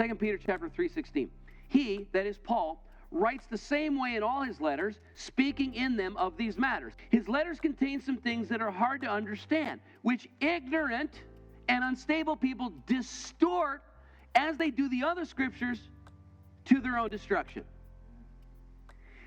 2 Peter chapter 3:16. He, that is Paul, writes the same way in all his letters, speaking in them of these matters. His letters contain some things that are hard to understand, which ignorant and unstable people distort as they do the other scriptures to their own destruction.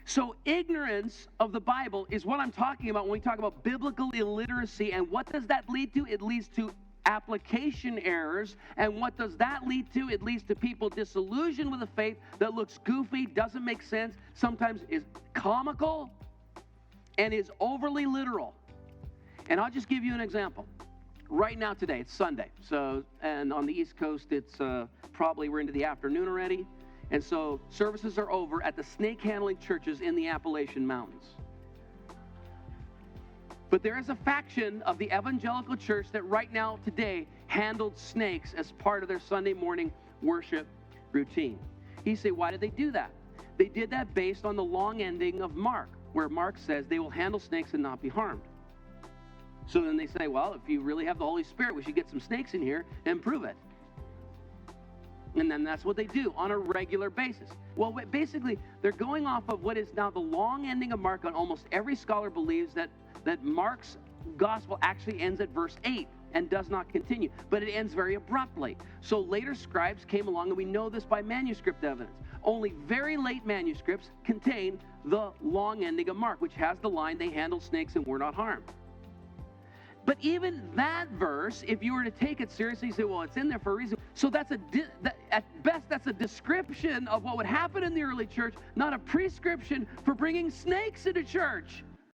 So ignorance of the Bible is what I'm talking about when we talk about biblical illiteracy. And what does that lead to? It leads to application errors. And what does that lead to? It leads to people disillusioned with a faith that looks goofy, doesn't make sense, sometimes is comical, and is overly literal. And I'll just give you an example. Right now today, it's Sunday. And on the East Coast, it's probably we're into the afternoon already. And so services are over at the snake handling churches in the Appalachian Mountains. But there is a faction of the evangelical church that right now today handled snakes as part of their Sunday morning worship routine. You say, why did they do that? They did that based on the long ending of Mark, where Mark says they will handle snakes and not be harmed. So then they say, well, if you really have the Holy Spirit, we should get some snakes in here and prove it. And then that's what they do on a regular basis. Well, basically, they're going off of what is now the long ending of Mark. And almost every scholar believes that Mark's gospel actually ends at verse 8 and does not continue. But it ends very abruptly. So later scribes came along, and we know this by manuscript evidence. Only very late manuscripts contain the long ending of Mark, which has the line, they handled snakes and were not harmed. But even that verse, if you were to take it seriously, you say, well, it's in there for a reason. So at best, that's a description of what would happen in the early church, not a prescription for bringing snakes into church.